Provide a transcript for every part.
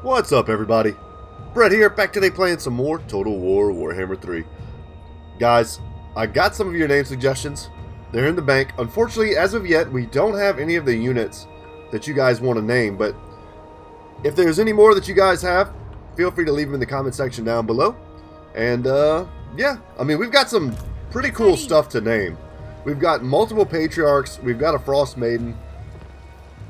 What's up, everybody? Brett here, back today playing some more Total War Warhammer 3. Guys, I got some of your name suggestions. They're in the bank. Unfortunately, as of yet, we don't have any of the units that you guys want to name, but if there's any more that you guys have, feel free to leave them in the comment section down below. And, yeah, I mean, we've got some pretty cool stuff to name. We've got multiple Patriarchs, we've got a Frost Maiden.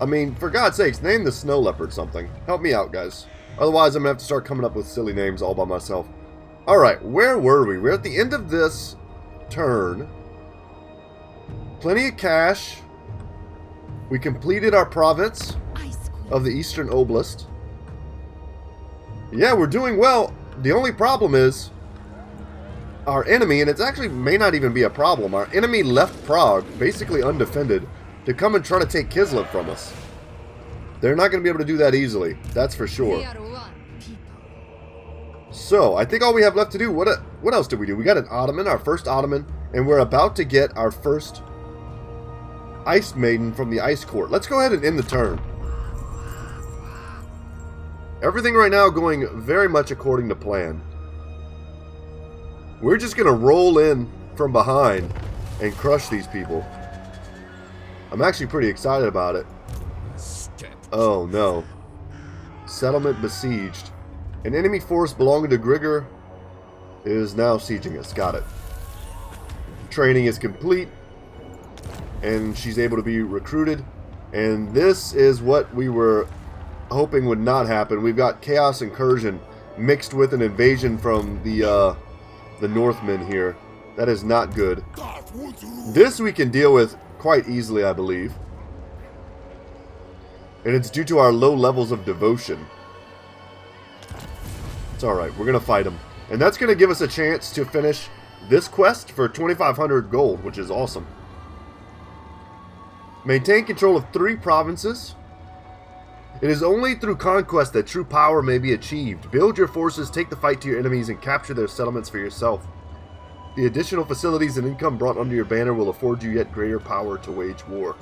I mean, for God's sakes, name the Snow Leopard something. Help me out, guys. Otherwise, I'm going to have to start coming up with silly names all by myself. Alright, where were we? We're at the end of this turn. Plenty of cash. We completed our province of the Eastern Oblast. Yeah, we're doing well. The only problem is our enemy, and it actually may not even be a problem, our enemy left Prague, basically undefended, to come and try to take Kislev from us. They're not going to be able to do that easily, that's for sure. So, I think all we have left to do, what else did we do? We got an Ottoman, our first Ottoman, and we're about to get our first Ice Maiden from the Ice Court. Let's go ahead and end the turn. Everything right now going very much according to plan. We're just going to roll in from behind and crush these people. I'm actually pretty excited about it. Oh no. Settlement besieged. An enemy force belonging to Grigor is now sieging us. Got it. Training is complete. And she's able to be recruited. And this is what we were hoping would not happen. We've got Chaos Incursion mixed with an invasion from the Northmen here. That is not good. This we can deal with quite easily, I believe. And it's due to our low levels of devotion. It's alright, we're going to fight them. And that's going to give us a chance to finish this quest for 2,500 gold, which is awesome. Maintain control of 3 provinces. It is only through conquest that true power may be achieved. Build your forces, take the fight to your enemies, and capture their settlements for yourself. The additional facilities and income brought under your banner will afford you yet greater power to wage war.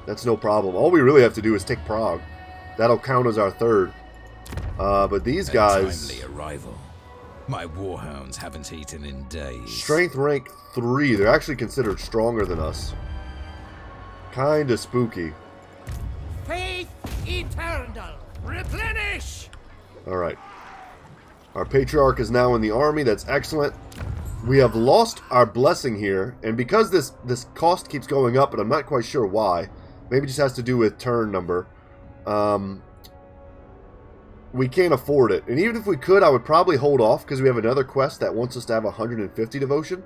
That's no problem. All we really have to do is take Prague. That'll count as our third. But these guys... Timely arrival. My warhounds haven't eaten in days. Strength rank 3. They're actually considered stronger than us. Kinda spooky. Faith eternal. Replenish! Alright. Our Patriarch is now in the army. That's excellent. We have lost our blessing here, and because this cost keeps going up, and I'm not quite sure why, maybe it just has to do with turn number, we can't afford it. And even if we could, I would probably hold off, because we have another quest that wants us to have 150 devotion.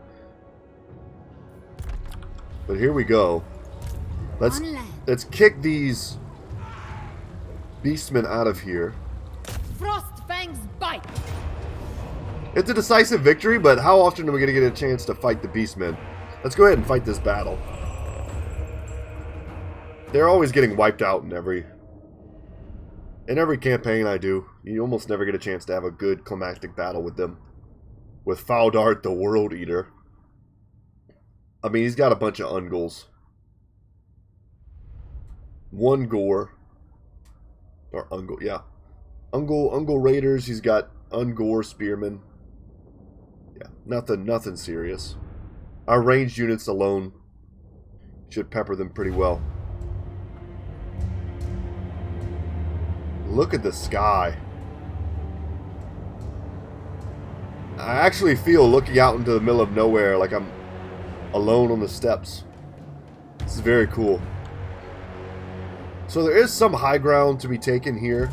But here we go. Let's kick these beastmen out of here. Frostfang's bite. It's a decisive victory, but how often are we going to get a chance to fight the beastmen? Let's go ahead and fight this battle. They're always getting wiped out in every campaign I do. You almost never get a chance to have a good climactic battle with them. With Faudart, the World Eater. I mean, he's got a bunch of Ungals. 1 Gore. Or Ungol, yeah. Ungol Raiders, he's got Ungor Spearmen. Yeah, nothing serious. Our ranged units alone should pepper them pretty well. Look at the sky. I actually feel looking out into the middle of nowhere like I'm alone on the steppes. This is very cool. So there is some high ground to be taken here.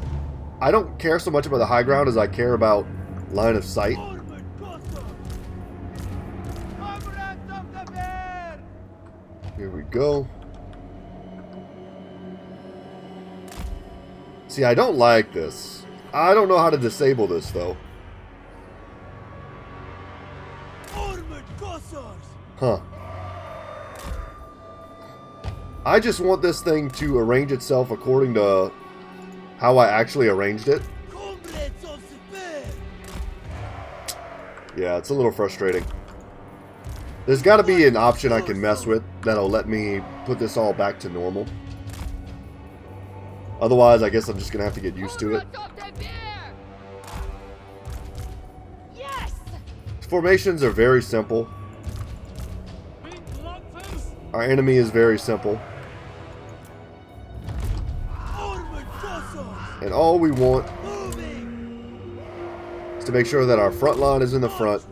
I don't care so much about the high ground as I care about line of sight. Here we go. See, I don't like this. I don't know how to disable this, though. Huh. I just want this thing to arrange itself according to how I actually arranged it. Yeah, it's a little frustrating. There's got to be an option I can mess with that'll let me put this all back to normal. Otherwise, I guess I'm just going to have to get used to it. Yes! Formations are very simple. Our enemy is very simple. And all we want is to make sure that our front line is in the front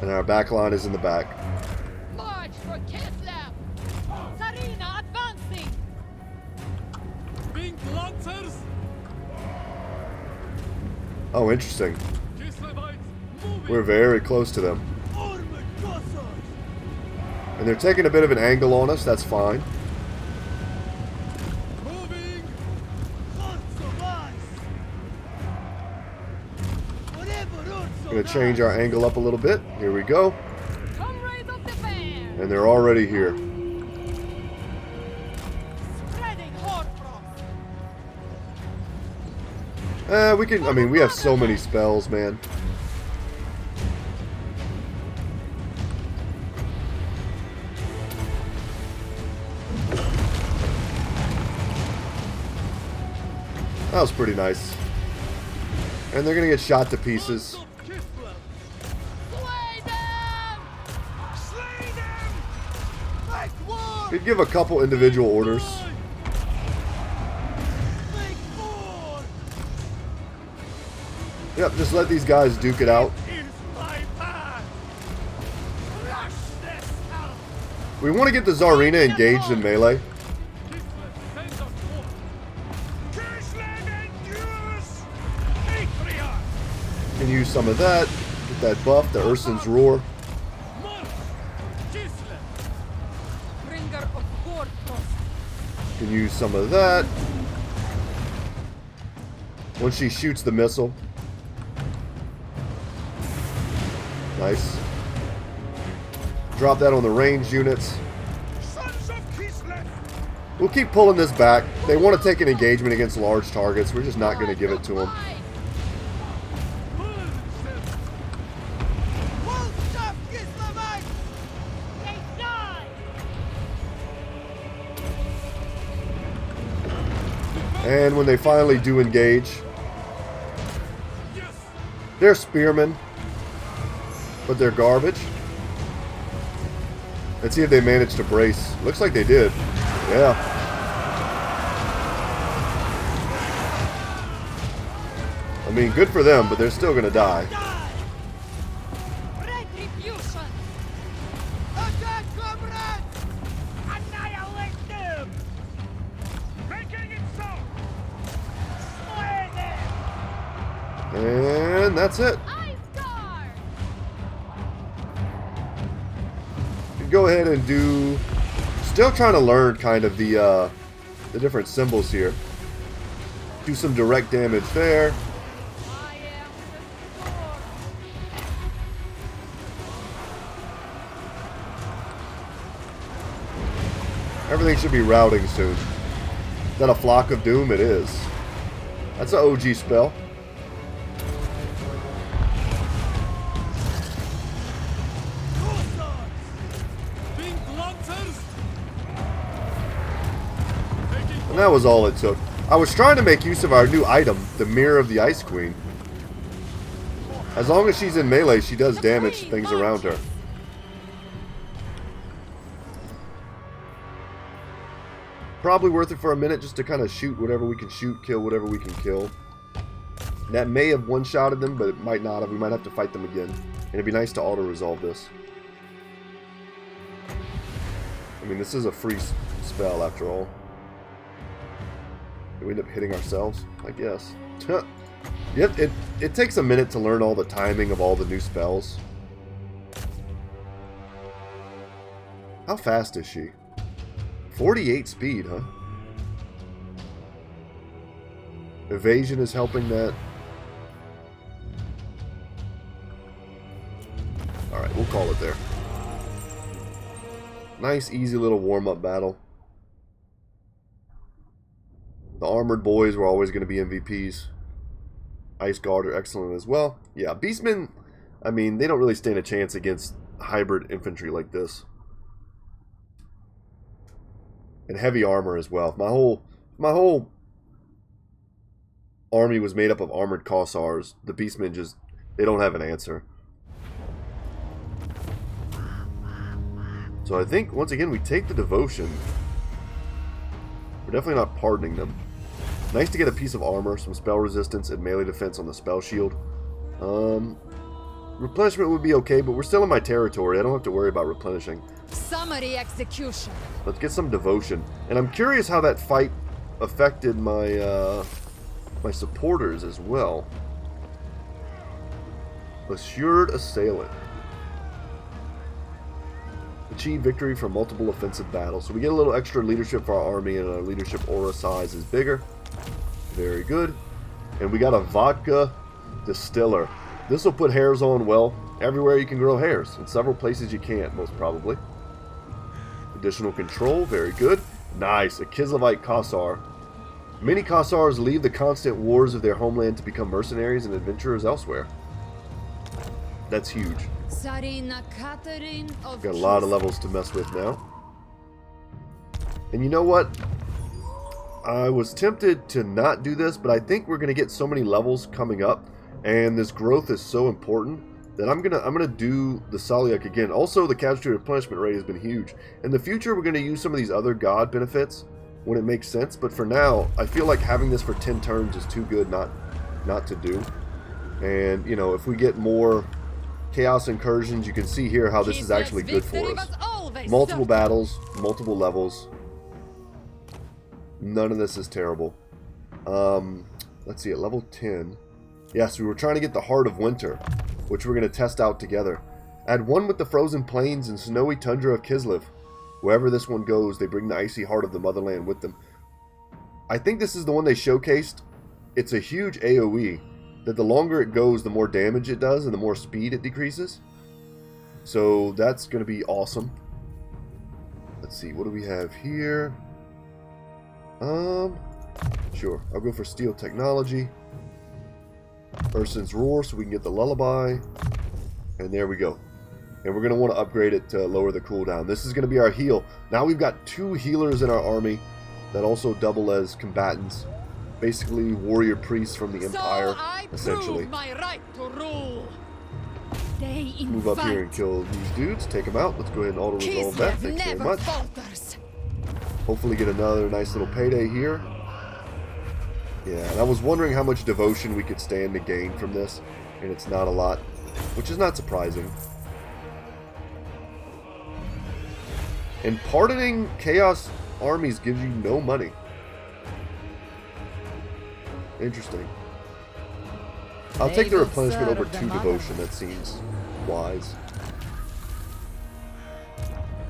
and our back line is in the back. March for Kislev! Tzarina advancing! Oh, interesting. We're very close to them. And they're taking a bit of an angle on us, that's fine. Gonna change our angle up a little bit. Here we go. And they're already here. We can, I mean, we have so many spells, man. That was pretty nice. And they're gonna get shot to pieces. Could give a couple individual orders. Yep, just let these guys duke it out. We want to get the Tzarina engaged in melee. Can use some of that. Get that buff, the Ursun's Roar. Can use some of that. Once she shoots the missile. Nice. Drop that on the ranged units. We'll keep pulling this back. They want to take an engagement against large targets. We're just not going to give it to them. And when they finally do engage, they're spearmen, but they're garbage. Let's see if they manage to brace. Looks like they did. Yeah. I mean, good for them, but they're still going to die. And that's it. Go ahead and do. Still trying to learn kind of the different symbols here. Do some direct damage there. Everything should be routing soon. Is that a Flock of Doom? It is. That's an OG spell. And that was all it took. I was trying to make use of our new item, the Mirror of the Ice Queen. As long as she's in melee, she does damage to things around her. Probably worth it for a minute just to kind of shoot whatever we can shoot, kill whatever we can kill. That may have one-shotted them, but it might not have. We might have to fight them again. And it'd be nice to auto-resolve this. I mean, this is a free spell after all. Do we end up hitting ourselves? I guess. Yep, it takes a minute to learn all the timing of all the new spells. How fast is she? 48 speed, huh? Evasion is helping that. Alright, we'll call it there. Nice, easy little warm-up battle. The Armored Boys were always going to be MVPs. Ice Guard are excellent as well. Yeah, Beastmen, I mean, they don't really stand a chance against hybrid infantry like this. And heavy armor as well. My whole army was made up of armored Kossars, the Beastmen just, they don't have an answer. So I think, once again, we take the devotion. We're definitely not pardoning them. Nice to get a piece of armor, some spell resistance, and melee defense on the spell shield. Replenishment would be okay, but we're still in my territory. I don't have to worry about replenishing. Summary execution. Let's get some devotion. And I'm curious how that fight affected my my supporters as well. Assured assailant. Achieve victory from multiple offensive battles. So we get a little extra leadership for our army, and our leadership aura size is bigger. Very good. And we got a vodka distiller. This will put hairs on, well, everywhere you can grow hairs. In several places you can't, most probably. Additional control, very good. Nice, a Kislevite Kossar. Many Kossars leave the constant wars of their homeland to become mercenaries and adventurers elsewhere. That's huge. Tzarina Katarin of Got a lot of levels to mess with now. And you know what? I was tempted to not do this, but I think we're going to get so many levels coming up, and this growth is so important that I'm gonna do the Saliak again. Also, the casualty replenishment rate has been huge. In the future, we're going to use some of these other god benefits when it makes sense, but for now, I feel like having this for 10 turns is too good not to do. And, you know, if we get more chaos incursions, you can see here how this is actually good for us. Multiple battles, multiple levels. None of this is terrible. Let's see, at level 10. Yes, we were trying to get the Heart of Winter, which we're going to test out together. Add one with the frozen plains and snowy tundra of Kislev. Wherever this one goes, they bring the icy heart of the motherland with them. I think this is the one they showcased. It's a huge AoE, that the longer it goes, the more damage it does and the more speed it decreases. So that's going to be awesome. Let's see, what do we have here? Sure, I'll go for Steel Technology. Urson's Roar, so we can get the Lullaby. And there we go. And we're going to want to upgrade it to lower the cooldown. This is going to be our heal. Now we've got 2 healers in our army that also double as combatants. Basically warrior priests from the Empire, essentially. My right to rule. Move up here and kill these dudes. Take them out. Let's go ahead and auto-resolve that. Thanks very much. Hopefully get another nice little payday here. Yeah, and I was wondering how much devotion we could stand to gain from this, and it's not a lot, which is not surprising. And pardoning chaos armies gives you no money. Interesting. I'll take the replenishment over 2 devotion. That seems wise.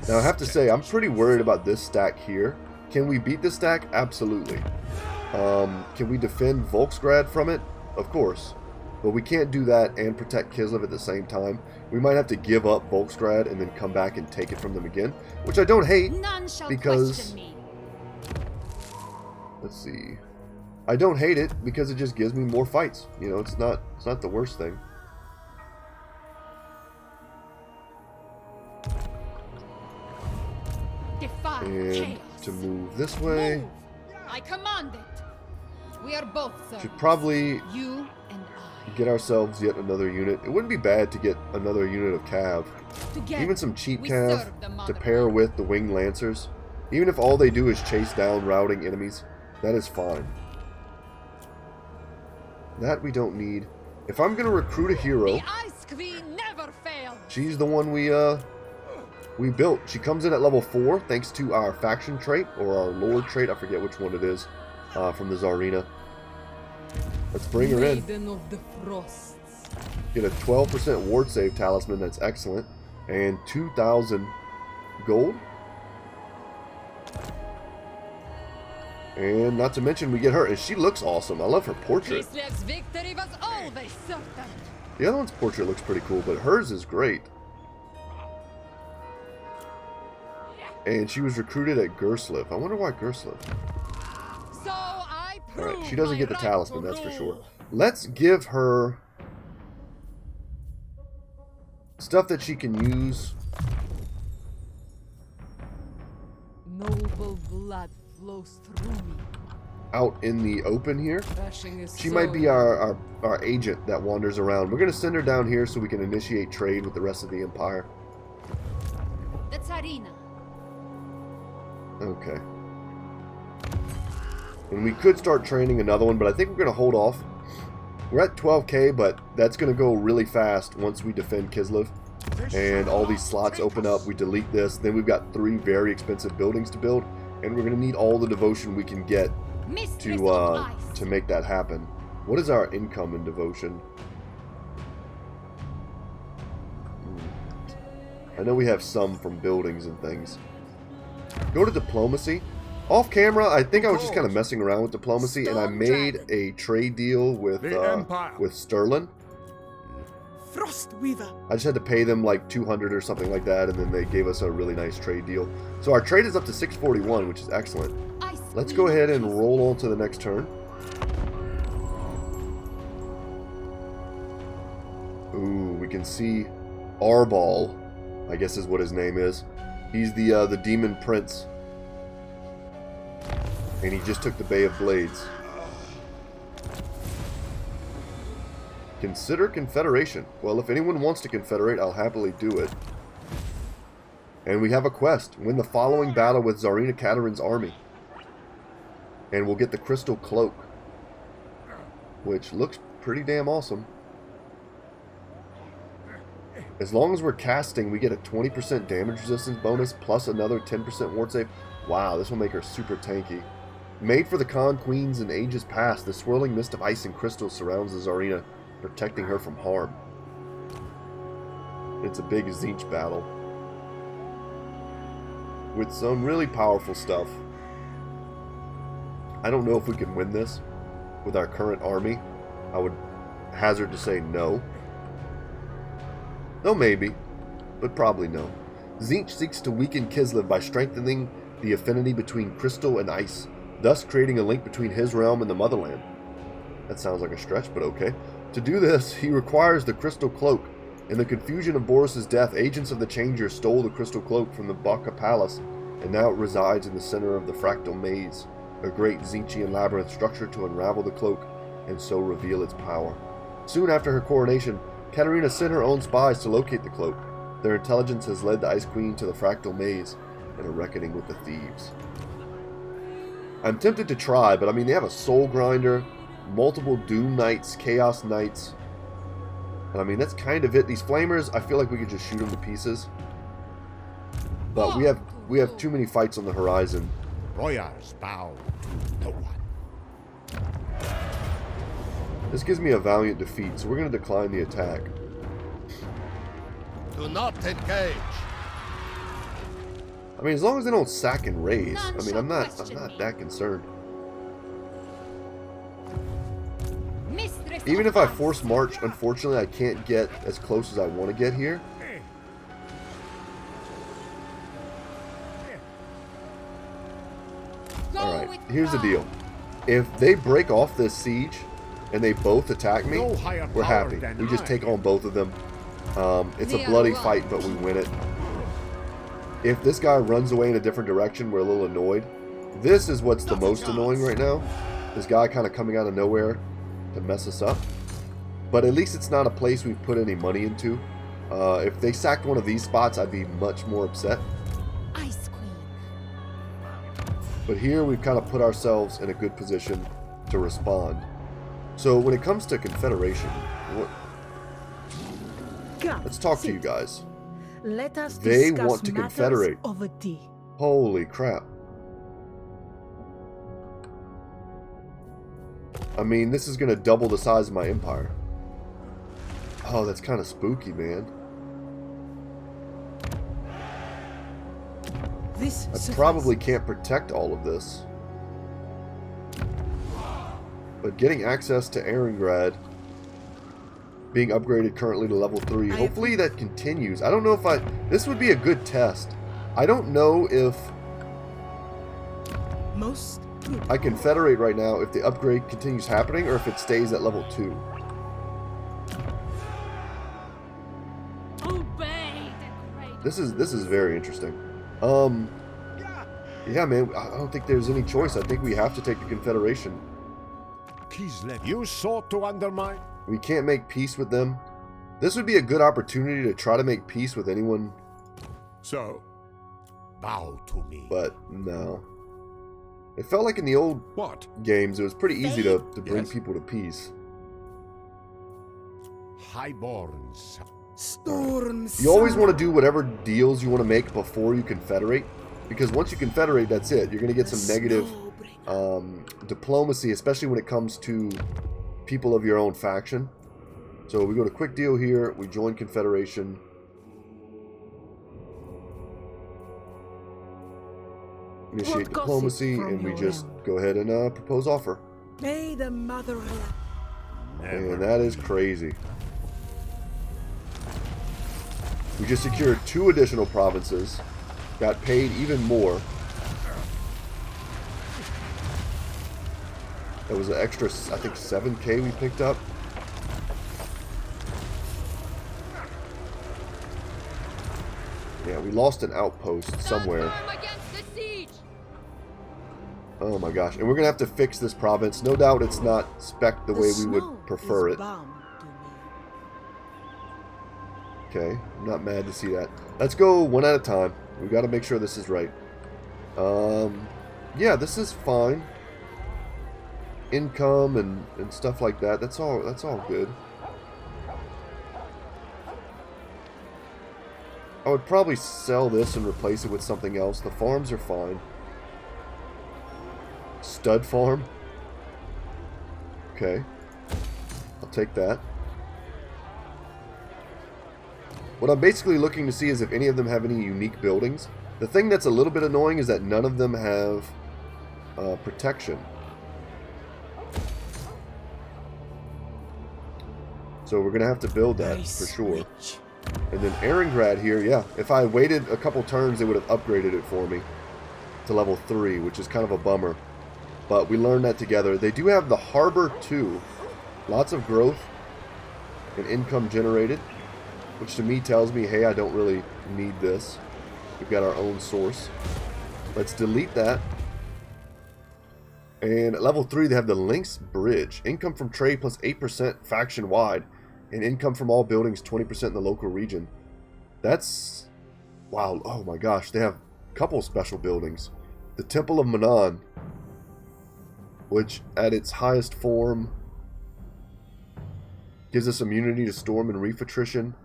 Now I have to say, I'm pretty worried about this stack here. Can we beat this stack? Absolutely. Can we defend Volksgrad from it? Of course. But we can't do that and protect Kislev at the same time. We might have to give up Volksgrad and then come back and take it from them again. Which I don't hate, because... Let's see. I don't hate it because it just gives me more fights. You know, it's not the worst thing. And to move this way. I command it. We are both servants. Should probably you and I. Get ourselves yet another unit. It wouldn't be bad to get another unit of cav. Together, even some cheap cav to pair with the winged lancers. Even if all they do is chase down routing enemies, that is fine. That we don't need. If I'm gonna recruit a hero, the Ice Queen never fails. She's the one we built. She comes in at level 4 thanks to our faction trait or our lord trait. I forget which one it is from the Tzarina. Let's bring her in. Maiden of the Frosts. Get a 12% ward save talisman. That's excellent. And 2,000 gold. And not to mention we get her, and she looks awesome. I love her portrait. Kislev's victory was always certain. The other one's portrait looks pretty cool, but hers is great. And she was recruited at Kislev. I wonder why Kislev. So I prove Alright, she doesn't get the right talisman, to that's for rule. sure. Let's give her stuff that she can use. Noble blood flows through me. out in the open here. She So might be our agent that wanders around. We're going to send her down here so we can initiate trade with the rest of the Empire. the Tzarina. Okay. And we could start training another one, but I think we're going to hold off. We're at 12k, but that's going to go really fast once we defend Kislev. And all these slots open up. We delete this. Then we've got 3 very expensive buildings to build. And we're going to need all the devotion we can get to make that happen. What is our income in devotion? I know we have some from buildings and things. Go to diplomacy. Off camera, I think I was just kind of messing around with diplomacy, and I made a trade deal with Sterling. I just had to pay them like 200 or something like that, and then they gave us a really nice trade deal. So our trade is up to 641, which is excellent. Let's go ahead and roll on to the next turn. Ooh, we can see Arbal, I guess is what his name is. He's the demon prince. And he just took the Bay of Blades. Consider Confederation. Well, if anyone wants to confederate, I'll happily do it. And we have a quest. Win the following battle with Tzarina Katarin's army. And we'll get the Crystal Cloak. Which looks pretty damn awesome. As long as we're casting, we get a 20% damage resistance bonus plus another 10% ward save. Wow, this will make her super tanky. Made for the Khan Queens in ages past, the swirling mist of ice and crystal surrounds the Tzarina, protecting her from harm. It's a big Tzeentch battle. With some really powerful stuff. I don't know if we can win this with our current army. I would hazard to say no. No, maybe, but probably no. Tzeentch seeks to weaken Kislev by strengthening the affinity between crystal and ice, thus creating a link between his realm and the motherland. That sounds like a stretch, but okay. To do this, he requires the Crystal Cloak. In the confusion of Boris's death, agents of the Changer stole the Crystal Cloak from the Baka Palace, and now it resides in the center of the Fractal Maze, a great Tzeentchian labyrinth structure to unravel the cloak and so reveal its power. Soon after her coronation, Katarina sent her own spies to locate the cloak. Their intelligence has led the Ice Queen to the Fractal Maze and a reckoning with the thieves. I'm tempted to try, but I mean, they have a Soul Grinder, multiple Doom Knights, Chaos Knights, and I mean, that's kind of it. These Flamers, I feel like we could just shoot them to pieces. But we have too many fights on the horizon. Royals bow to no one. This gives me a valiant defeat, so we're going to decline the attack. Do not engage. I mean, as long as they don't sack and raise. I mean, I'm not that concerned. Even if I force march, unfortunately, I can't get as close as I want to get here. Alright, here's the deal. If they break off this siege and they both attack me, we're happy. We just take on both of them. It's a bloody fight, but we win it. If this guy runs away in a different direction, we're a little annoyed. This is what's the most annoying right now. This guy kind of coming out of nowhere to mess us up. But at least it's not a place we've put any money into. If they sacked one of these spots, I'd be much more upset. Ice Queen. But here we've kind of put ourselves in a good position to respond. So when it comes to Confederation, let's talk to you guys. Let us They discuss want to matters confederate. over tea. Holy crap. I mean, this is going to double the size of my empire. Oh, that's kind of spooky, man. I probably can't protect all of this. But getting access to Erengrad, being upgraded currently to level 3, hopefully that continues. I don't know if this would be a good test. I don't know if I confederate right now, if the upgrade continues happening, or if it stays at level 2. This is very interesting. Yeah, man, I don't think there's any choice. I think we have to take the Confederation. Kislev, you sought to undermine. We can't make peace with them. This would be a good opportunity to try to make peace with anyone. So, bow to me. But no. It felt like in the old games, it was pretty easy to bring people to peace. Highborns. Storms. You always want to do whatever deals you want to make before you confederate, because once you confederate, that's it. You're going to get some negative diplomacy, especially when it comes to people of your own faction. So we go to quick deal here, we join Confederation. Initiate diplomacy, and we just go ahead and propose offer. May the mother. And that is crazy. We just secured 2 additional provinces, got paid even more. That was an extra, I think, 7K we picked up. Yeah, we lost an outpost somewhere. Oh my gosh. And we're going to have to fix this province. No doubt it's not spec'd the way we would prefer it. Okay, I'm not mad to see that. Let's go one at a time. We got to make sure this is right. Yeah, this is fine. Income and stuff like that. That's all good. I would probably sell this and replace it with something else. The farms are fine. Stud farm. Okay. I'll take that. What I'm basically looking to see is if any of them have any unique buildings. The thing that's a little bit annoying is that none of them have protection. So we're going to have to build that for sure. And then Eringrad here, yeah. If I waited a couple turns, they would have upgraded it for me to level 3, which is kind of a bummer. But we learned that together. They do have the Harbor 2. Lots of growth and income generated, which to me tells me, hey, I don't really need this. We've got our own source. Let's delete that. And at level 3, they have the Lynx Bridge. Income from trade plus 8% faction-wide. And income from all buildings 20% in the local region. That's... wow, oh my gosh. They have a couple special buildings. The Temple of Manon, which at its highest form gives us immunity to storm and reef attrition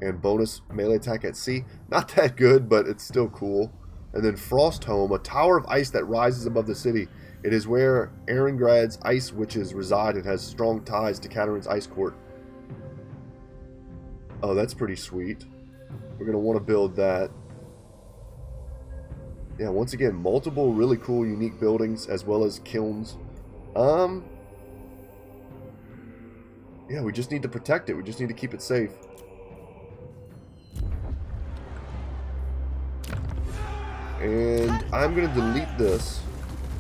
and bonus melee attack at sea. Not that good, but it's still cool. And then Frostholm, a tower of ice that rises above the city. It is where Eringrad's ice witches reside and has strong ties to Katarin's ice court. Oh, that's pretty sweet. We're going to want to build that. Yeah, once again, multiple really cool, unique buildings, as well as kilns. Yeah, we just need to protect it. We just need to keep it safe. And I'm going to delete this.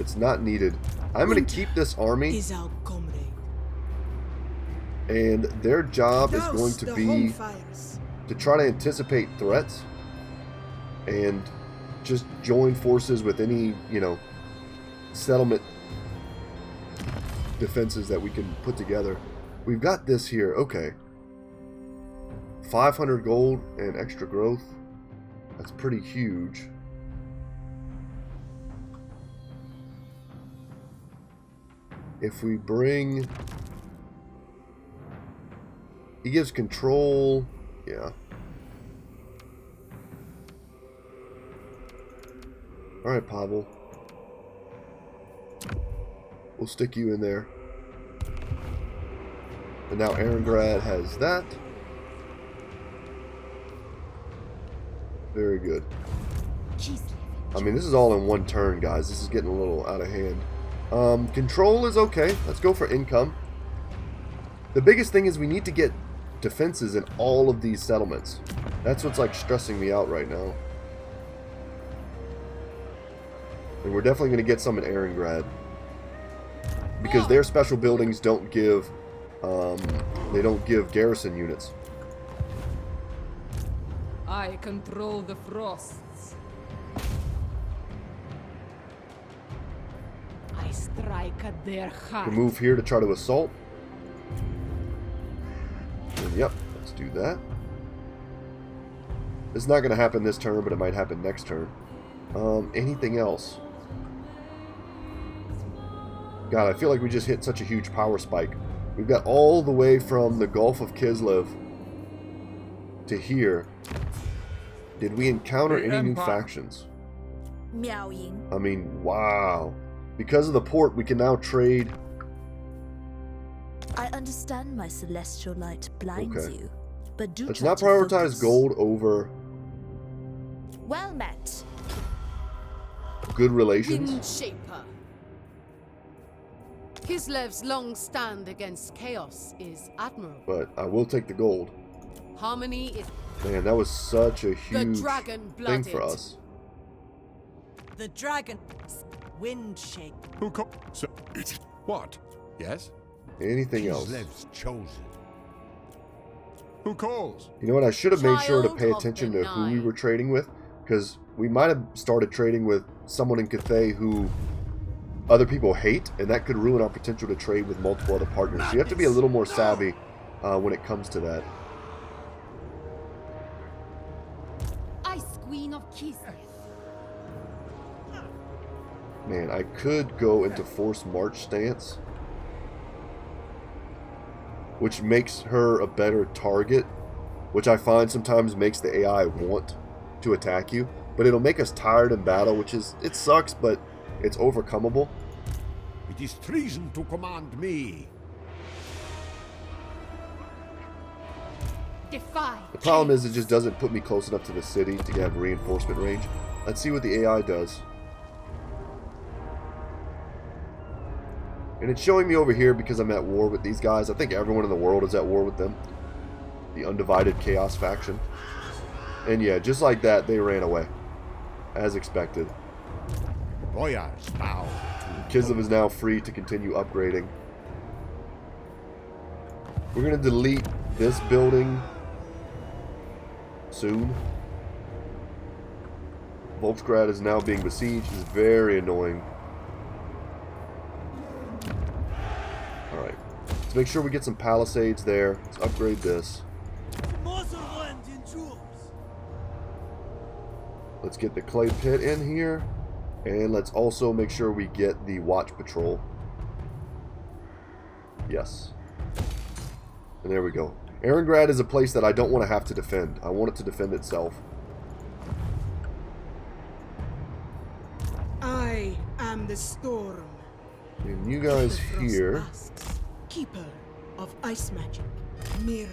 It's not needed. I'm going to keep this army. And their job is going to be to try to anticipate threats and just join forces with any, you know, settlement defenses that we can put together. We've got this here. Okay. 500 gold and extra growth. That's pretty huge. If we bring... he gives control. Yeah. Alright, Pavel. We'll stick you in there. And now Eringrad has that. Very good. I mean, this is all in one turn, guys. This is getting a little out of hand. Control is okay. Let's go for income. The biggest thing is we need to get defenses in all of these settlements. That's what's like stressing me out right now. And we're definitely going to get some in Eringrad. Because their special buildings don't give garrison units. I control the frosts. strike at their heart. We move here to try to assault. And yep, let's do that. It's not going to happen this turn, but it might happen next turn. Anything else? God, I feel like we just hit such a huge power spike. We've got all the way from the Gulf of Kislev to here. Did we encounter any new factions? I mean, wow. Because of the port, we can now trade. I understand my celestial light blinds you, but do let's try not to prioritize focus. gold over Well met. good relations. Windshaper. Kislev's long stand against chaos is admirable. But I will take the gold. Harmony is Man, that was such a huge dragon thing blooded. for us. The dragon. Wind shape. Who so, what? Yes? Anything else? Kislev's chosen. Who calls? You know what? I should have made sure to Child pay of attention the to who we Nine. were trading with, because we might have started trading with someone in Cathay who other people hate, and that could ruin our potential to trade with multiple other partners. So you have to be a little more savvy when it comes to that. Ice Queen of Kislev. Man, I could go into forced march stance, which makes her a better target, which I find sometimes makes the AI want to attack you, but it'll make us tired in battle, which is, it sucks, but it's overcomable. It is treason to command me. Defy. The problem is it just doesn't put me close enough to the city to have reinforcement range. Let's see what the AI does. And it's showing me over here because I'm at war with these guys. I think everyone in the world is at war with them. The Undivided Chaos faction. And yeah, just like that, they ran away. As expected. Boyars bow. Kislev is now free to continue upgrading. We're going to delete this building soon. Volksgrad is now being besieged. It's very annoying. Alright. Let's make sure we get some palisades there. Let's upgrade this. Let's get the clay pit in here. And let's also make sure we get the watch patrol. Yes. And there we go. Erengrad is a place that I don't want to have to defend. I want it to defend itself. I am the storm. And you guys The frost here. masks, keeper of ice magic, merely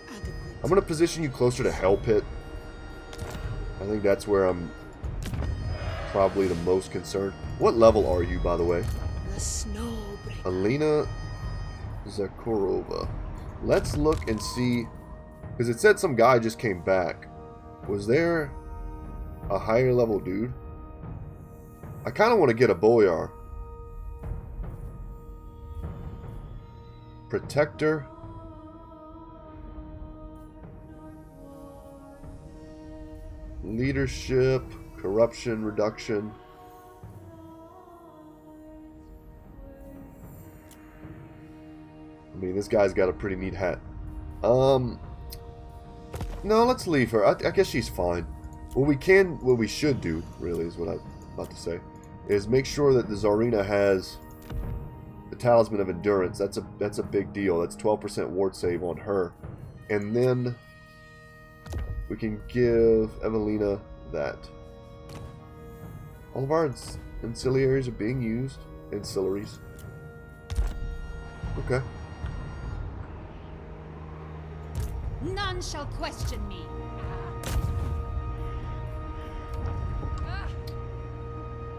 adequate. I'm going to position you closer to Hell Pit. I think that's where I'm probably the most concerned. What level are you, by the way? The snow break. Alina Zakharova. Let's look and see, because it said some guy just came back. Was there a higher level dude? I kind of want to get a Boyar. Protector. Leadership. Corruption reduction. I mean, this guy's got a pretty neat hat. No, let's leave her. I guess she's fine. What we should do, really, is what I'm about to say, is make sure that the Tzarina has the Talisman of Endurance. That's a big deal. That's 12% ward save on her. And then we can give Evelina that. All of our ancillaries are being used. Ancillaries. Okay. None shall question me.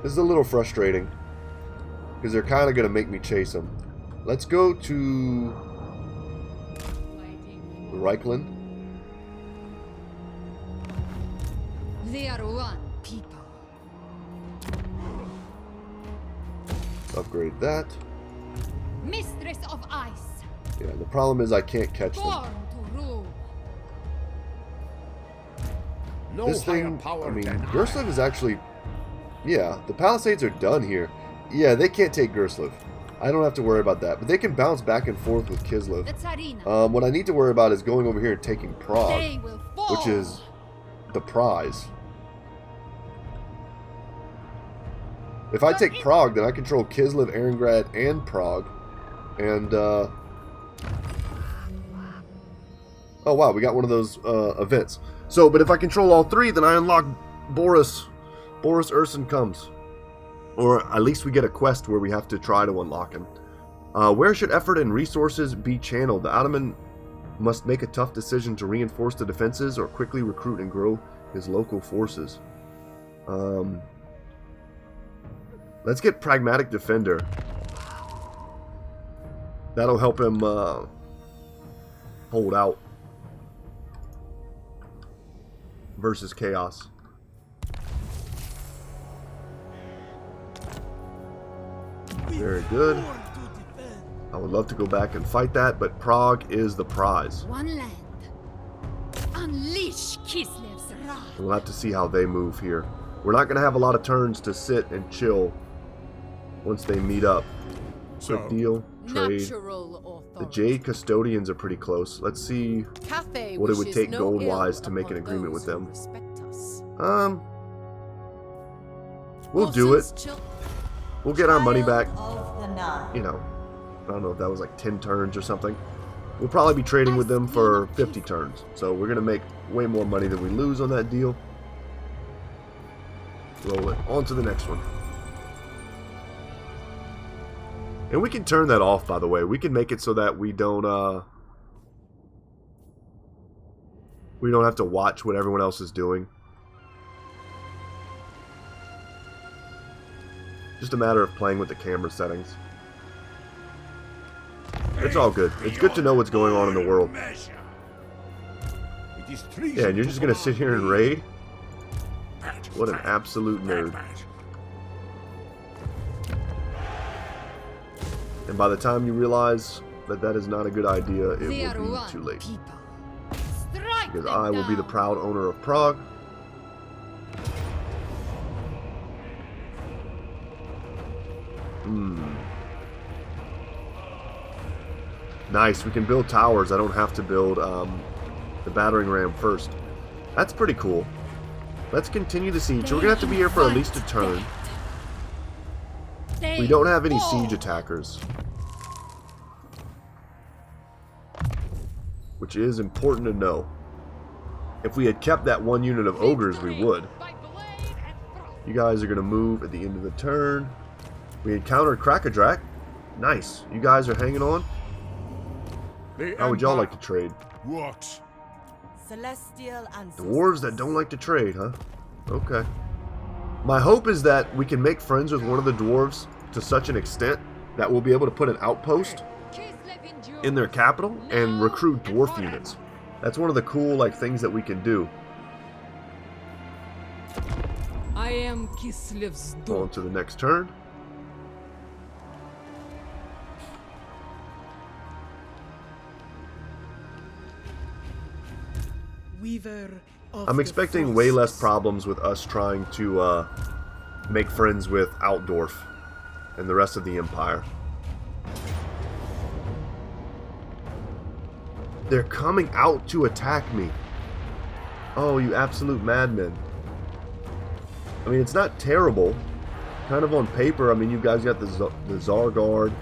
This is a little frustrating, because they're kind of going to make me chase them. Let's go to Reichland. They are one people. Upgrade that. Mistress of ice. Yeah, the problem is I can't catch them. Born to rule. No This higher thing, power I mean, than Kislev is actually... Yeah, the Palisades are done here. Yeah, they can't take Kislev. I don't have to worry about that. But they can bounce back and forth with The Kislev. Tzarina. What I need to worry about is going over here and taking Prague, They will fall. which is the prize. If I take Prague, then I control Kislev, Arengrad, and Prague. And, oh wow, we got one of those events. So, but if I control all three, then I unlock Boris. Boris Urson comes. Or at least we get a quest where we have to try to unlock him. Where should effort and resources be channeled? The Ottoman must make a tough decision to reinforce the defenses or quickly recruit and grow his local forces. Let's get Pragmatic Defender. That'll help him hold out versus Chaos. Very good. I would love to go back and fight that, but Prague is the prize. One land. Unleash Kislev's wrath. We'll have to see how they move here. We're not going to have a lot of turns to sit and chill once they meet up. Quick deal, trade. The Jade Custodians are pretty close. Let's see what it would take gold-wise to make an agreement with them. We'll do it. We'll get our money back. You know, I don't know if that was like 10 turns or something. We'll probably be trading with them for 50 turns. So we're going to make way more money than we lose on that deal. Roll it. On to the next one. And we can turn that off, by the way. We can make it so that we don't have to watch what everyone else is doing. Just a matter of playing with the camera settings. It's all good. It's good to know what's going on in the world. Yeah, and you're just going to sit here and raid? What an absolute nerd. And by the time you realize that that is not a good idea, it will be too late. Because I will be the proud owner of Prague. Nice, we can build towers. I don't have to build the battering ram first. That's pretty cool. Let's continue the siege. So we're going to have to be here for at least a turn. We don't have any siege attackers. Which is important to know. If we had kept that one unit of ogres, we would. You guys are going to move at the end of the turn. We encountered Krakadrak. Nice. You guys are hanging on. How would y'all like to trade? What? Dwarves that don't like to trade, huh? Okay. My hope is that we can make friends with one of the dwarves to such an extent that we'll be able to put an outpost in their capital and recruit dwarf units. That's one of the cool things that we can do. I am Kislev's daughter. On to the next turn. I'm expecting way less problems with us trying to make friends with Altdorf and the rest of the Empire. They're coming out to attack me. Oh, you absolute madmen. I mean, it's not terrible. Kind of on paper, I mean, you guys got the Tsar Guard.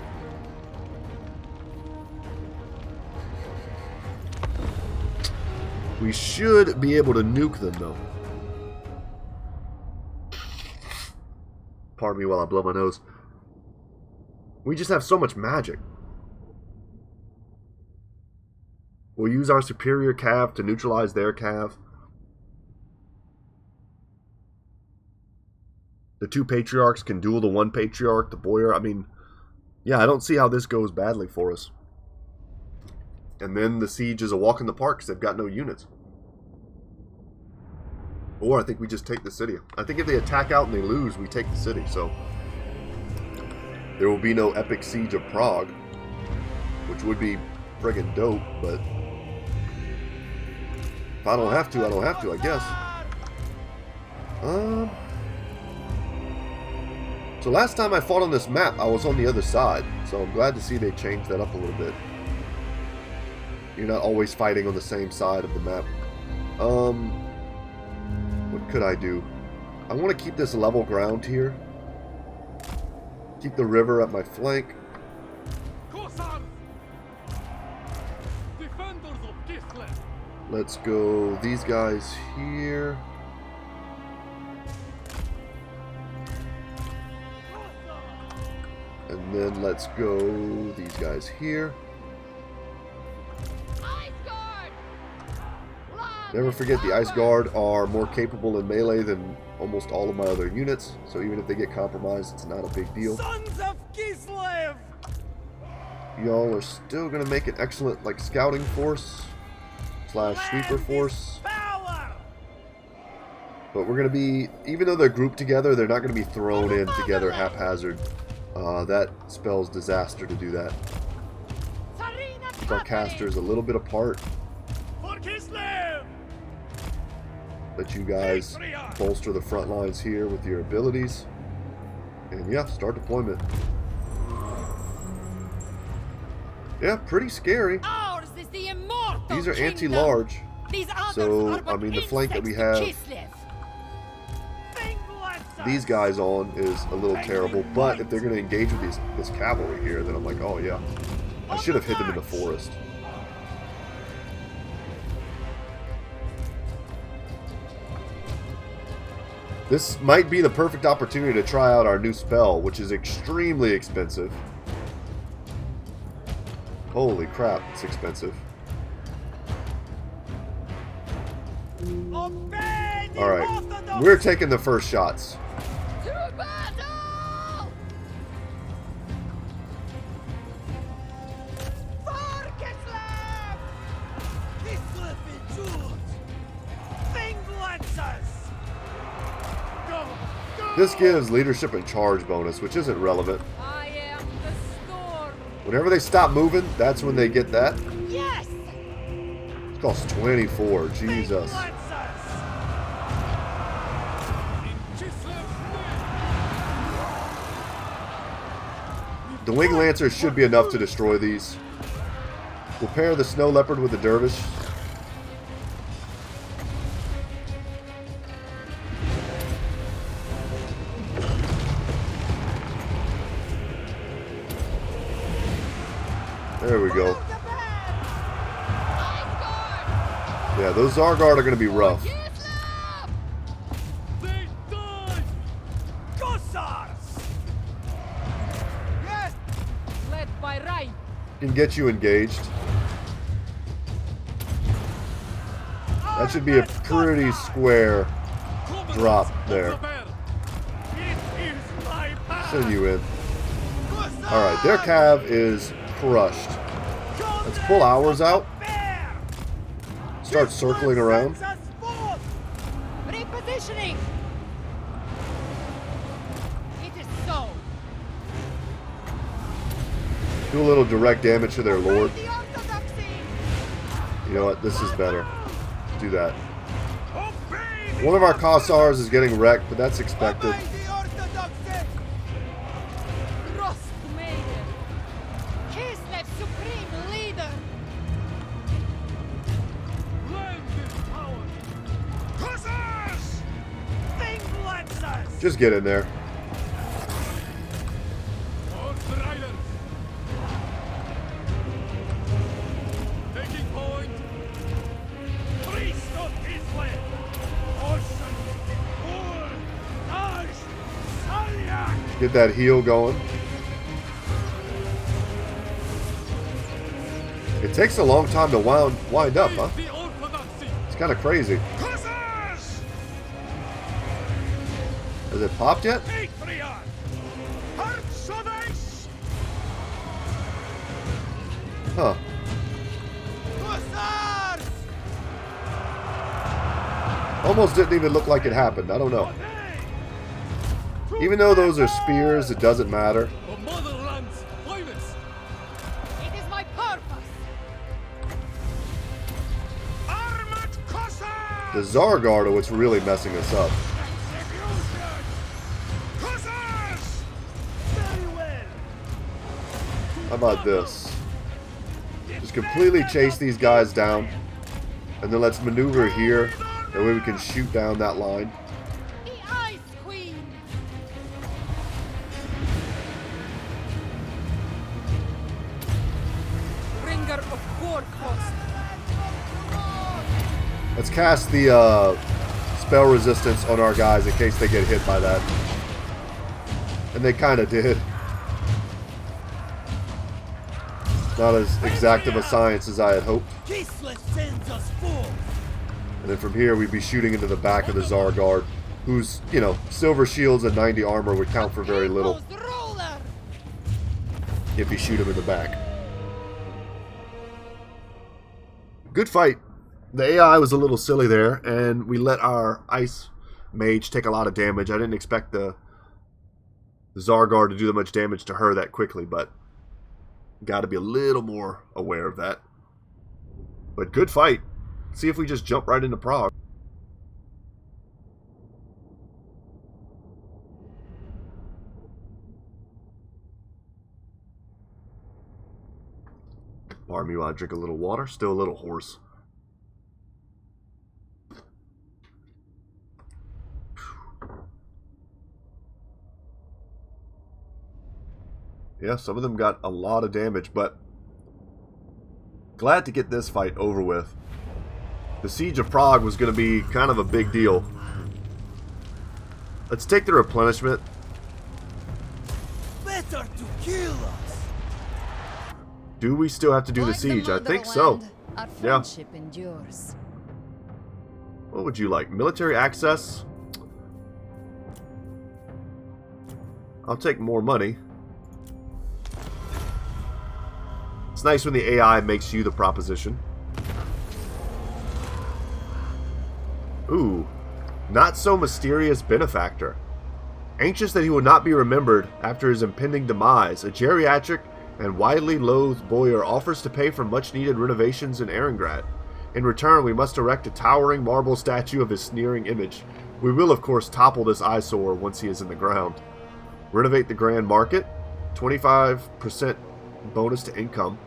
We should be able to nuke them, though. Pardon me while I blow my nose. We just have so much magic. We'll use our superior cav to neutralize their cav. The two patriarchs can duel the one patriarch, the boyar. I mean, yeah, I don't see how this goes badly for us. And then the siege is a walk in the park because they've got no units. Or I think we just take the city. I think if they attack out and they lose, we take the city. So there will be no epic siege of Prague, which would be friggin' dope. But if I don't have to, I don't have to, I guess. So last time I fought on this map, I was on the other side. So I'm glad to see they changed that up a little bit. You're not always fighting on the same side of the map. What could I do? I want to keep this level ground here. Keep the river at my flank. Defenders of Kislev. Let's go these guys here. And then let's go these guys here. Never forget the Ice Guard are more capable in melee than almost all of my other units, so even if they get compromised, it's not a big deal. Sons of Kislev! Y'all are still gonna make an excellent like scouting force / sweeper force. But we're gonna be, even though they're grouped together, they're not gonna be thrown in together haphazard. That spells disaster to do that. Keep our casters a little bit apart. For Kislev! Let you guys bolster the front lines here with your abilities. And yeah, start deployment. Yeah, pretty scary. Ours is the immortal These are kingdom. anti-large. These others So, are but I mean, the flank that we insects to have Kislev. these guys on is a little terrible, but if they're going to engage with this cavalry here, then I'm like, oh yeah. I should have hid them in the forest. This might be the perfect opportunity to try out our new spell, which is extremely expensive. Holy crap, it's expensive. Alright, we're taking the first shots. To battle! For Kislev! Kislev endures! Convalescence! Go! Go! This gives leadership and charge bonus, which isn't relevant. I am the storm. Whenever they stop moving, that's when they get that. Yes! It costs 24, Jesus. The Wing Lancers should be enough to destroy these. We'll pair the Snow Leopard with the Dervish. There we go. Yeah, those Zargard are going to be rough. They die! Gossars! Yes! Led by right. Can get you engaged. That should be a pretty square drop there. It is my path! Send you in. Alright, their cav is crushed. Let's pull ours out. Start circling around. Repositioning. It is so. Do a little direct damage to their lord. The orthodoxy. You know what? This is better. Do that. One of our Kossars is getting wrecked, but that's expected. Rust Maiden. Kislev's supreme leader. Just get in there. Taking point. Priest of Kislev. Get that heal going. It takes a long time to wind up, huh? It's kind of crazy. Has it popped yet? Huh. Almost didn't even look like it happened. I don't know. Even though those are spears, it doesn't matter. It is my purpose. The Zargard are what's really messing us up. about this? Just completely chase these guys down. And then let's maneuver here. That way we can shoot down that line. The Ice Queen. Bringer of Warcost. Let's cast the spell resistance on our guys in case they get hit by that. And they kind of did. Not as exact of a science as I had hoped. Kislev sends us forth. And then from here we'd be shooting into the back of the Tsar Guard, whose, you know, silver shields and 90 armor would count for very little Roller. if you shoot him in the back. Good fight. The AI was a little silly there, and we let our ice mage take a lot of damage. I didn't expect the Tsar Guard to do that much damage to her that quickly, but got to be a little more aware of that. But good fight. See if we just jump right into Prague. Pardon me while I drink a little water. Still a little hoarse. Yeah, some of them got a lot of damage, but glad to get this fight over with. The Siege of Prague was going to be kind of a big deal. Let's take the replenishment. Better to kill us. Do we still have to do the siege? I think so. Our Yeah. friendship endures. What would you like? Military access? I'll take more money. It's nice when the AI makes you the proposition. Ooh. Not so mysterious benefactor. Anxious that he will not be remembered after his impending demise, a geriatric and widely loathed boyar offers to pay for much-needed renovations in Erengrad. In return, we must erect a towering marble statue of his sneering image. We will, of course, topple this eyesore once he is in the ground. Renovate the Grand Market. 25% bonus to income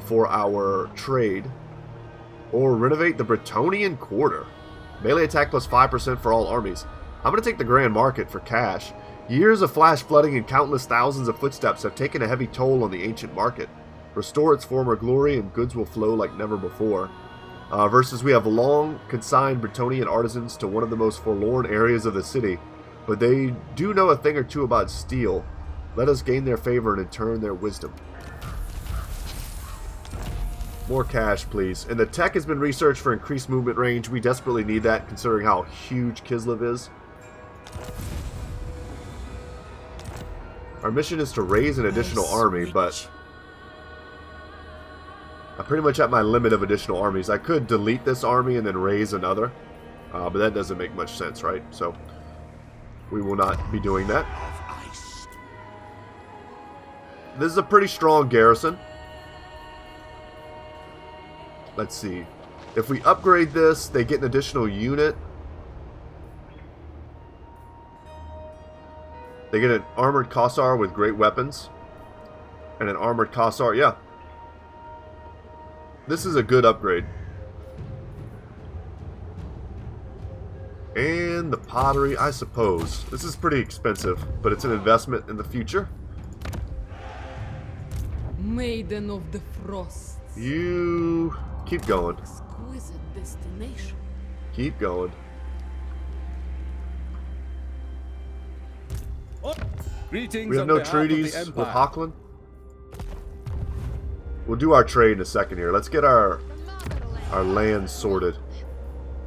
for our trade. Or renovate the Bretonnian Quarter. Melee attack plus 5% for all armies. I'm going to take the Grand Market for cash. Years of flash flooding and countless thousands of footsteps have taken a heavy toll on the ancient market. Restore its former glory and goods will flow like never before. Versus we have long consigned Bretonnian artisans to one of the most forlorn areas of the city, but they do know a thing or two about steel. Let us gain their favor and in turn their wisdom. More cash, please. And the tech has been researched for increased movement range. We desperately need that, considering how huge Kislev is. Our mission is to raise an additional army, but I'm pretty much at my limit of additional armies. I could delete this army and then raise another, but that doesn't make much sense, right? So we will not be doing that. This is a pretty strong garrison. Let's see. If we upgrade this, they get an additional unit. They get an armored Kossar with great weapons. And an armored Kossar, yeah. This is a good upgrade. And the pottery, I suppose. This is pretty expensive, but it's an investment in the future. Maiden of the Frosts. You keep going. Exquisite destination. Keep going. Greetings We have on no behalf of the treaties with Empire. Hochland. We'll do our trade in a second here. Let's get our land sorted.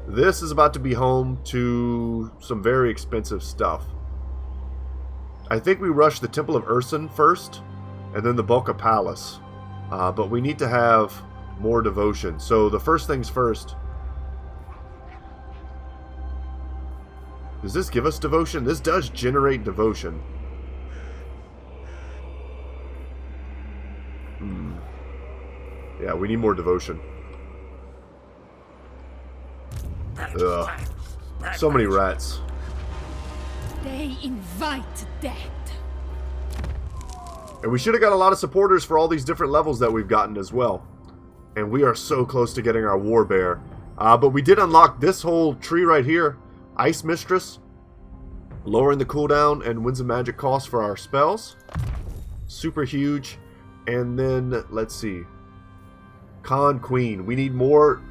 This is about to be home to some very expensive stuff. I think we rush the Temple of Ursun first, and then the Bulka Palace. But we need to have more devotion. So the first things first. Does this give us devotion? This does generate devotion. Yeah, we need more devotion. Ugh. So many rats. They invite death. And we should have got a lot of supporters for all these different levels that we've gotten as well. And we are so close to getting our War Bear. But we did unlock this whole tree right here. Ice Mistress. Lowering the cooldown and Winds of Magic cost for our spells. Super huge. And then, let's see. Khan Queen. We need more,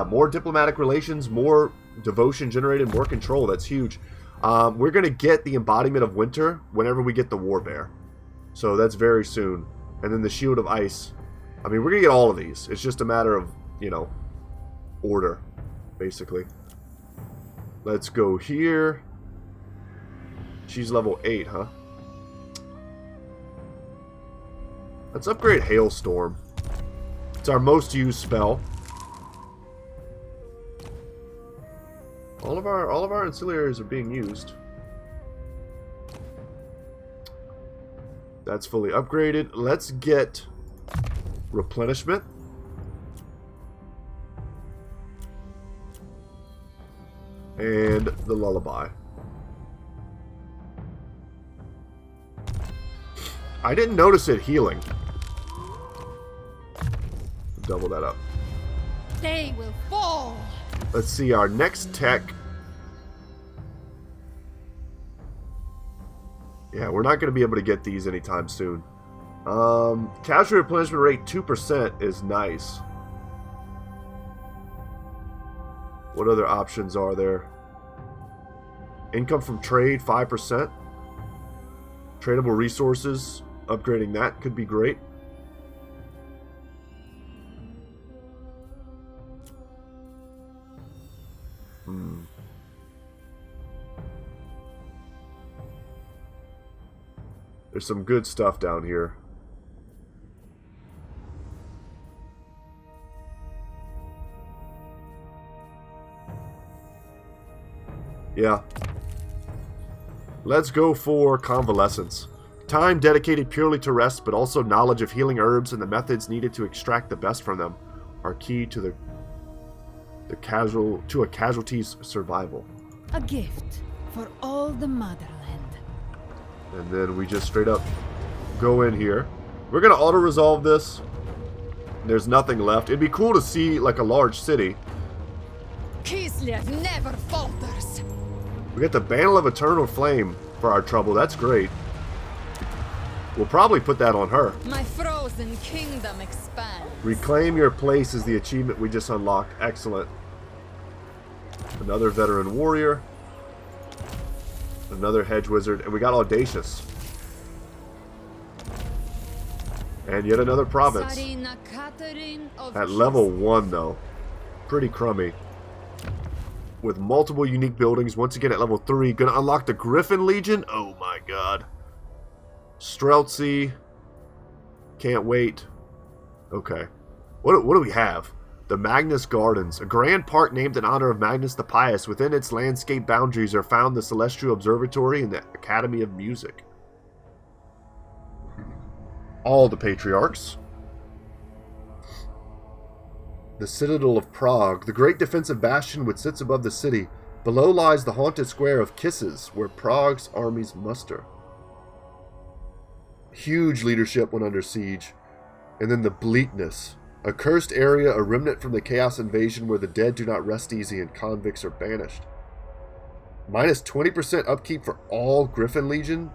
more diplomatic relations, more devotion generated, more control. That's huge. We're going to get the Embodiment of Winter whenever we get the War Bear. So that's very soon. And then the Shield of Ice. I mean, we're going to get all of these. It's just a matter of, order, basically. Let's go here. She's level 8, huh? Let's upgrade Hailstorm. It's our most used spell. All of our ancillaries are being used. That's fully upgraded. Let's get replenishment. And the lullaby. I didn't notice it healing. Double that up. They will fall. Let's see, our next tech. Yeah, we're not going to be able to get these anytime soon. Casual replenishment rate 2% is nice. What other options are there? Income from trade, 5%. Tradable resources, upgrading that could be great. There's some good stuff down here. Yeah. Let's go for Convalescence. Time dedicated purely to rest, but also knowledge of healing herbs and the methods needed to extract the best from them are key to a casualty's survival. A gift for all the motherland. And then we just straight up go in here. We're going to auto-resolve this. There's nothing left. It'd be cool to see, like, a large city. Kislev never falters. We get the Banner of Eternal Flame for our trouble. That's great. We'll probably put that on her. My frozen kingdom expands. Reclaim your place is the achievement we just unlocked. Excellent. Another veteran warrior. Another hedge wizard. And we got Audacious. And yet another province. Tzarina, Katarin of At level 1 though. Pretty crummy. With multiple unique buildings. Once again at level 3. Gonna unlock the Griffin Legion. Oh my god. Streltsy. Can't wait. Okay. What do we have? The Magnus Gardens, a grand park named in honor of Magnus the Pious. Within its landscape boundaries are found the Celestial Observatory and the Academy of Music. All the Patriarchs. The Citadel of Prague, the great defensive bastion which sits above the city. Below lies the haunted square of Kisses, where Prague's armies muster. Huge leadership when under siege. And then the Bleakness. A cursed area, a remnant from the Chaos Invasion where the dead do not rest easy and convicts are banished. Minus 20% upkeep for all Griffin Legion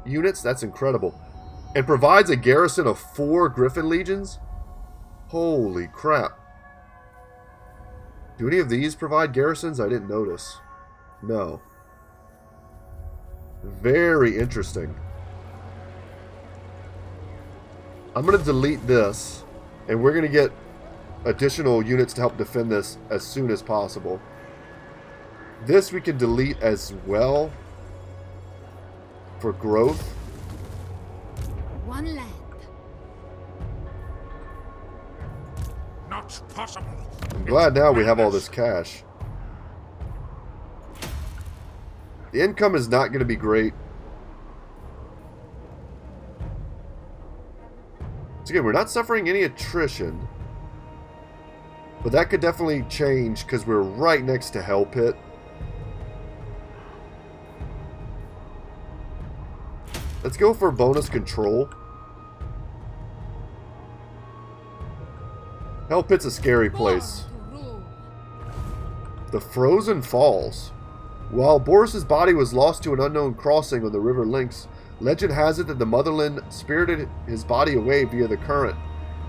units? That's incredible. And provides a garrison of 4 Griffin Legions? Holy crap. Do any of these provide garrisons? I didn't notice. No. Very interesting. I'm going to delete this. And we're going to get additional units to help defend this as soon as possible. This we can delete as well for growth. One land. Not possible. I'm glad now we have all this cash. The income is not going to be great. So again, we're not suffering any attrition. But that could definitely change because we're right next to Hell Pit. Let's go for bonus control. Hell Pit's a scary place. The Frozen Falls. While Boris's body was lost to an unknown crossing on the River Lynx, legend has it that the Motherland spirited his body away via the current.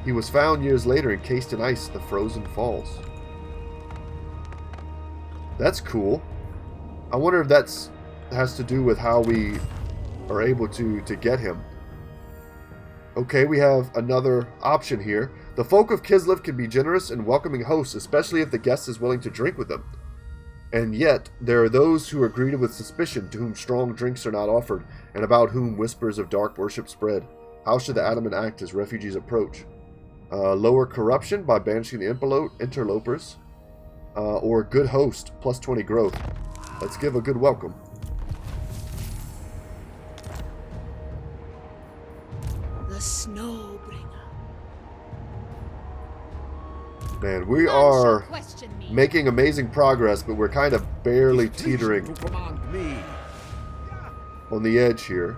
He was found years later encased in ice, the Frozen Falls. That's cool. I wonder if that's has to do with how we are able to get him. Okay, we have another option here. The folk of Kislev can be generous and welcoming hosts, especially if the guest is willing to drink with them. And yet, there are those who are greeted with suspicion, to whom strong drinks are not offered, and about whom whispers of dark worship spread. How should the Adamant act as refugees approach? Lower corruption by banishing the interlopers. Or good host, plus 20 growth. Let's give a good welcome. The Snowbringer. Man, we are making amazing progress, but we're kind of barely teetering on the edge here.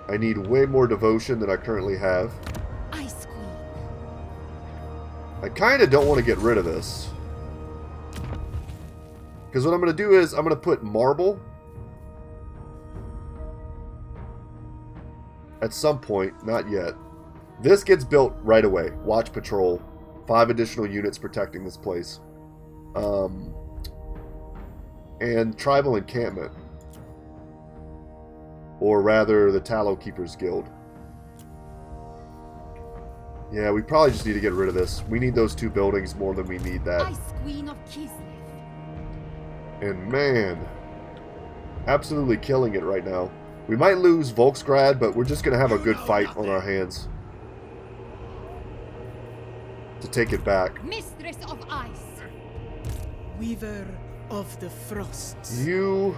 I need way more devotion than I currently have. Ice Queen. I kind of don't want to get rid of this. Because what I'm going to do is I'm going to put marble at some point, not yet. This gets built right away. Watch patrol. 5 additional units protecting this place. And tribal encampment. Or rather, the Tallow Keepers Guild. Yeah, we probably just need to get rid of this. We need those 2 buildings more than we need that. Ice Queen of Kislev. And man, absolutely killing it right now. We might lose Volksgrad, but we're just going to have a good fight on our hands to take it back. Mistress of Ice. Weaver of the Frosts. You...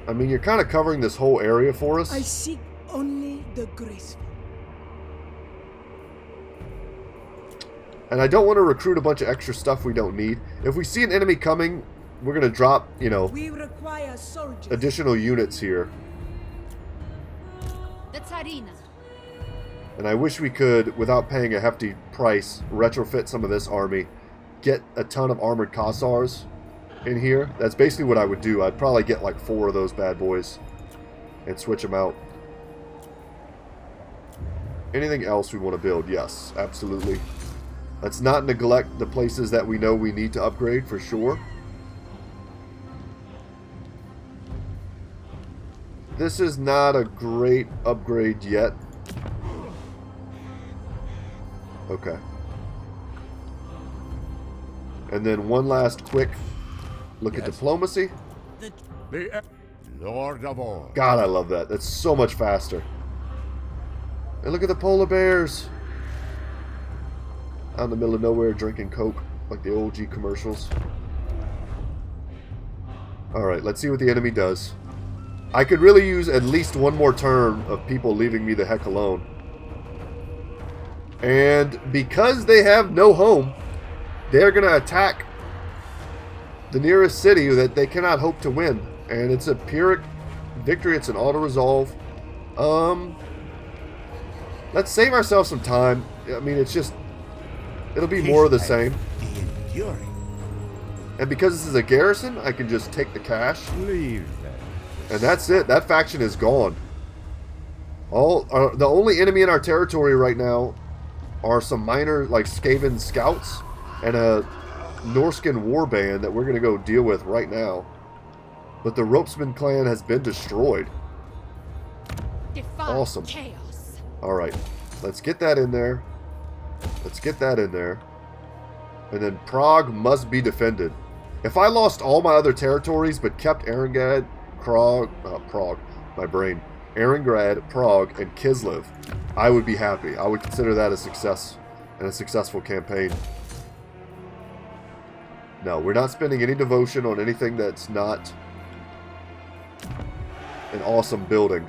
I mean, you're kind of covering this whole area for us. I seek only the graceful. And I don't want to recruit a bunch of extra stuff we don't need. If we see an enemy coming, we're going to drop, you know, We require soldiers. additional units here. The Tzarina. And I wish we could, without paying a hefty price, retrofit some of this army. Get a ton of armored Kossars in here. That's basically what I would do. I'd probably get like 4 of those bad boys and switch them out. Anything else we want to build? Yes, absolutely. Let's not neglect the places that we know we need to upgrade for sure. This is not a great upgrade yet. Okay. And then one last quick look at diplomacy. The Lord of all. God, I love that. That's so much faster. And look at the polar bears. Out in the middle of nowhere drinking Coke like the old G commercials. Alright, let's see what the enemy does. I could really use at least one more turn of people leaving me the heck alone. And because they have no home, they're going to attack the nearest city that they cannot hope to win. And it's a Pyrrhic victory. It's an auto-resolve. Let's save ourselves some time. I mean, it's just... it'll be more of the same. And because this is a garrison, I can just take the cash. Leave that. And that's it. That faction is gone. The only enemy in our territory right now are some minor, like, Skaven scouts and a Norscan warband that we're going to go deal with right now. But the Ropesman clan has been destroyed. Defy Awesome. chaos. Alright, let's get that in there. Let's get that in there. And then Prague must be defended. If I lost all my other territories but kept Erengrad, Erengrad, Prague, and Kislev, I would be happy. I would consider that a success and a successful campaign. No, we're not spending any devotion on anything that's not an awesome building.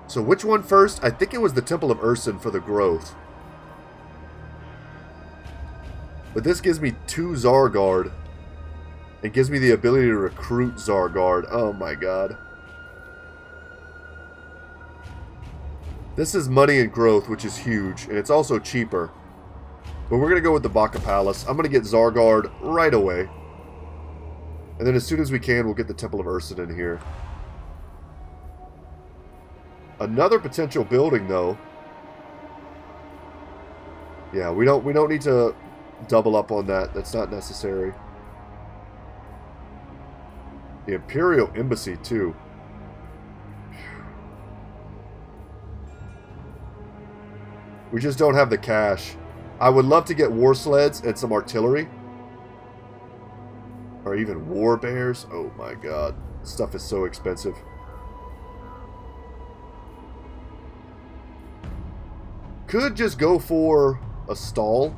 So which one first? I think it was the Temple of Ursun for the growth. But this gives me 2 Zargard. It gives me the ability to recruit Zargard. Oh my god. This is money and growth, which is huge, and it's also cheaper. But we're going to go with the Baka Palace. I'm going to get Zargard right away. And then as soon as we can, we'll get the Temple of Ursun in here. Another potential building, though. Yeah, we don't need to double up on that. That's not necessary. The Imperial Embassy, too. We just don't have the cash. I would love to get war sleds and some artillery. Or even war bears. Oh my god. This stuff is so expensive. Could just go for a stall.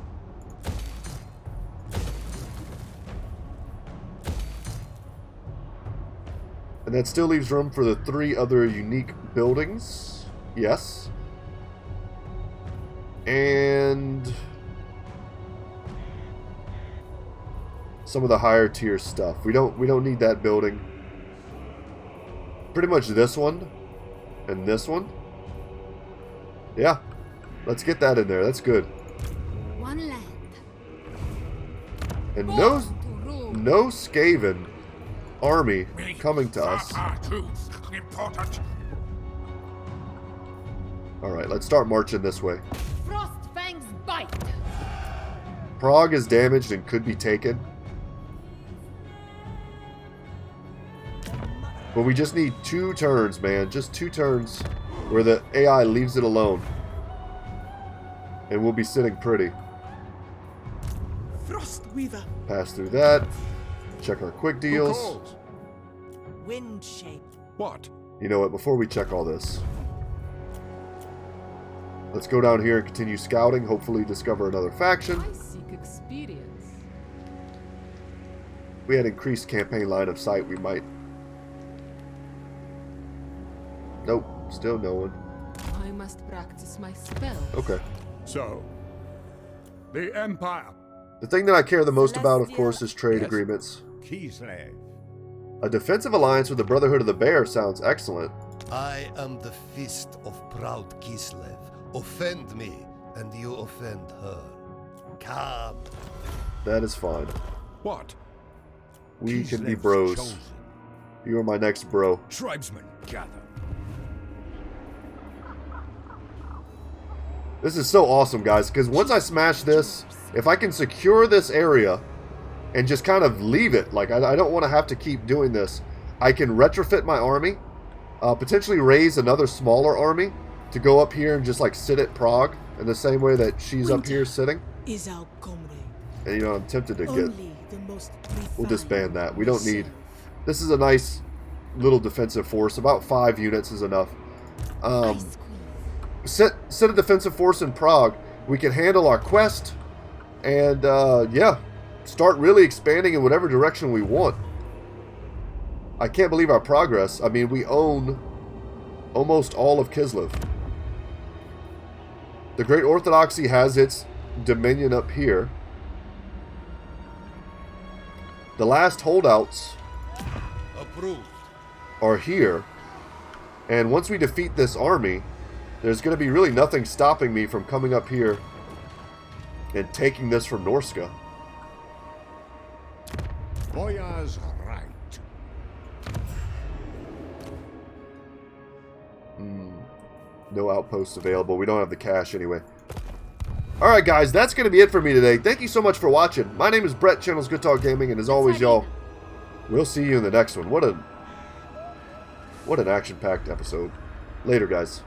And that still leaves room for the 3 other unique buildings. Yes. And some of the higher tier stuff. We don't need that building. Pretty much this one and this one. Yeah. Let's get that in there. That's good. One land. And no Skaven army coming to us. Alright, let's start marching this way. Frostfang's bite. Prague is damaged and could be taken. But we just need 2 turns, man. Just 2 turns where the AI leaves it alone. And we'll be sitting pretty. Frostweaver. Pass through that. Check our quick deals. Wind shape. What? You know what? Before we check all this, let's go down here and continue scouting. Hopefully discover another faction. I seek experience. If we had increased campaign line of sight, we might. Nope. Still no one. I must practice my spell. Okay. So, the Empire. The thing that I care the most about, of course, is trade agreements. Kislev. A defensive alliance with the Brotherhood of the Bear sounds excellent. I am the fist of proud Kislev. Offend me, and you offend her. Come. That is fine. What? We can be Kislev's bros. chosen. You are my next bro. Tribesmen, gather. This is so awesome, guys, because once I smash this, if I can secure this area and just kind of leave it, like I don't want to have to keep doing this, I can retrofit my army, potentially raise another smaller army to go up here and just like sit at Prague in the same way that she's up here sitting. Is our comrade. And you know, I'm tempted to get, Only the most we'll refined disband that. We don't need, reserve. this is a nice little defensive force. About 5 units is enough. Set a defensive force in Prague. We can handle our quest and yeah, start really expanding in whatever direction we want. I can't believe our progress. I mean, we own almost all of Kislev. The Great Orthodoxy has its dominion up here. The last holdouts Approved. are here. And once we defeat this army, there's going to be really nothing stopping me from coming up here and taking this from Norska. Boyar's right. No outposts available. We don't have the cash anyway. Alright guys, that's going to be it for me today. Thank you so much for watching. My name is Brett, channel's Goodtalk Gaming, and as always, y'all, we'll see you in the next one. What an action-packed episode. Later, guys.